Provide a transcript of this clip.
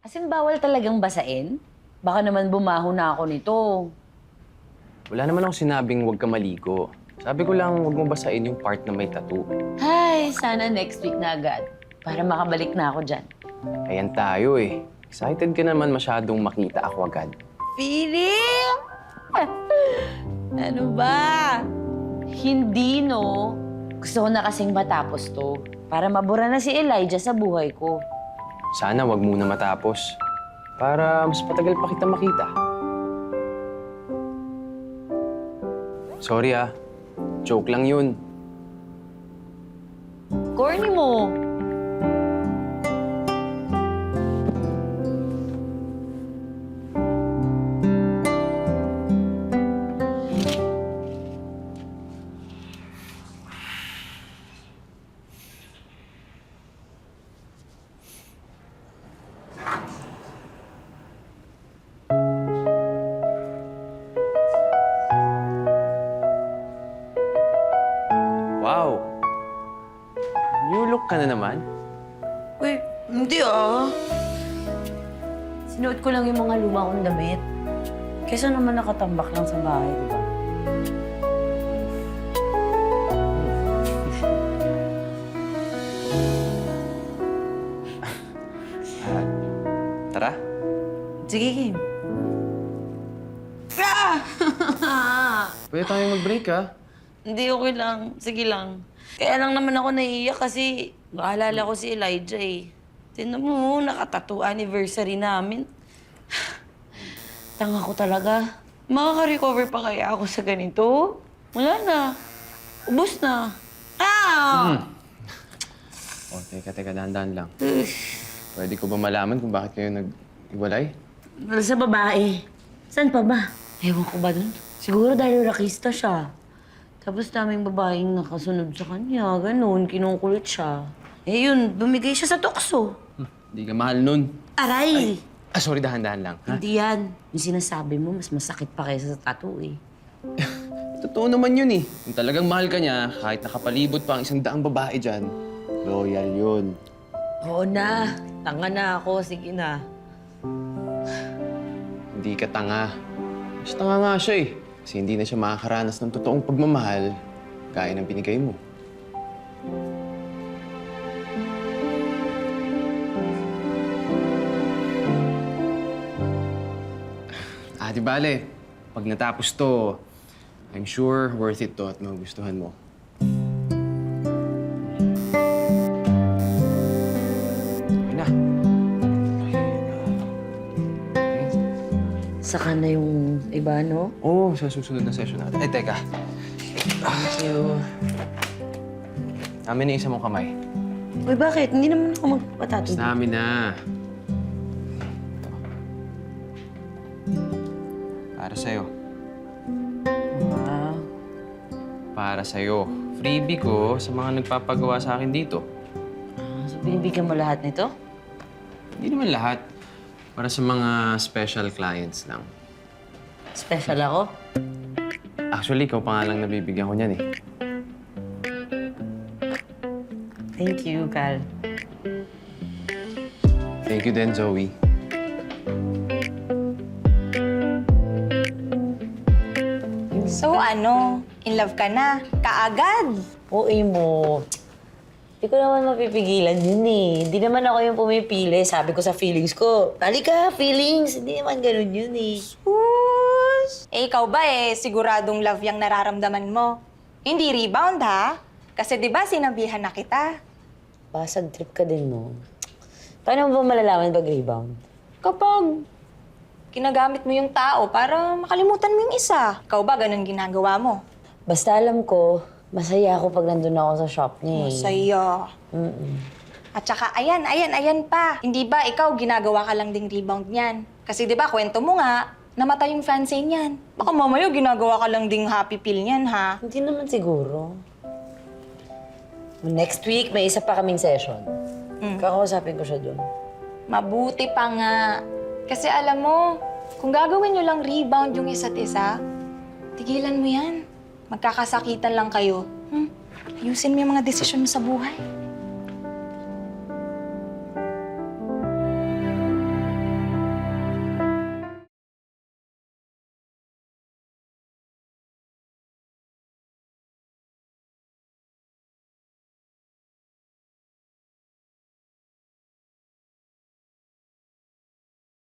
As in, bawal talagang basain? Baka naman bumaho na ako nito. Wala naman akong sinabing huwag ka maligo. Sabi ko lang huwag mo basain yung part na may tattoo. Ay, sana next week na agad. Para makabalik na ako dyan. Ayan tayo eh. Excited ka naman masyadong makita ako agad. Feeling? Ano ba? Hindi, no? Gusto ko na kasing matapos to. Para mabura na si Elijah sa buhay ko. Sana wag muna matapos. Para mas patagal pa kita makita. Sorry ah. Joke lang yun. Corny mo. Wow! New look ka na naman. Uy, hindi ah. Sinuot ko lang yung mga luma kong damit. Kesa naman nakatambak lang sa bahay, di ba? Tara. Sige, Kim. Pwede tayo mag-break ah. Hindi, okay lang. Sige lang. Kaya lang naman ako naiiyak kasi maalala ko si Elijah eh. Tignan mo, nakatattoo anniversary namin. Tanga ko talaga. Makaka-recover pa kaya ako sa ganito? Wala na. Ubus na. Ah! O, teka, dahan-dahan lang. Pwede ko ba malaman kung bakit kayo nag-iwalay? Sa babae. Saan pa ba? Ewan ko ba dun? Siguro dahil rakista siya. Tapos daming babaeng nakasunod sa kanya. Ganun, kinukulit siya. Eh yun, bumigay siya sa tukso. Hindi ka mahal nun. Aray! Sorry, dahan-dahan lang. Ha? Hindi yan. Yung sinasabi mo, mas masakit pa kaysa sa tattoo eh. Totoo naman yun eh. Kung talagang mahal ka niya, kahit nakapalibot pa ang 100 babae dyan, loyal yun. Oo na. Tanga na ako. Sige na. Hindi ka tanga. Mas tanga nga siya eh. Kasi hindi na siya makakaranas ng totoong pagmamahal gaya ng binigay mo. Di bale, pag natapos to, I'm sure worth it to at magugustuhan mo. Ayun na. Saka na yung iba, no? Oo, sa susunod na session natin. Ay, teka. Thank you. Amin na isa mong kamay. Uy, bakit? Hindi naman ako magpatattoo. Namin na. Para sa'yo. Wow. Para sa'yo. Freebie ko sa mga nagpapagawa sa akin dito. So, binibigyan mo lahat nito? Hindi naman lahat. Para sa mga special clients lang. Special ako? Actually, ikaw pa nga lang nabibigyan ko niyan eh. Thank you, Cal. Thank you din, Zoe. So ano, in love ka na? Kaagad? Oo mo. Hindi ko naman mapipigilan yun eh. Hindi naman ako yung pumipili. Sabi ko sa feelings ko, halika, feelings. Hindi naman ganun yun eh. Sus! Eh, ikaw ba siguradong love yung nararamdaman mo? Hindi rebound, ha? Kasi di ba sinabihan na kita? Basag trip ka din, no? Paano mo ba malalaman pag rebound? Kapag ginagamit mo yung tao para makalimutan mo yung isa. Ikaw ba ganun ginagawa mo? Basta alam ko, masaya ako pag nandun ako sa shop niya eh. Masaya. At saka, ayan pa. Hindi ba ikaw ginagawa ka lang ding rebound niyan? Kasi di ba kwento mo nga, namatay yung fiancé niyan. Baka mamaya ginagawa ka lang ding happy pill niyan, ha? Hindi naman siguro. Next week, may isa pa kaming session. Kakausapin ko siya dun. Mabuti pa nga. Kasi alam mo, kung gagawin nyo lang rebound yung isa't isa, tigilan mo yan. Magkakasakitan lang kayo. Ayusin mo yung mga desisyon mo sa buhay.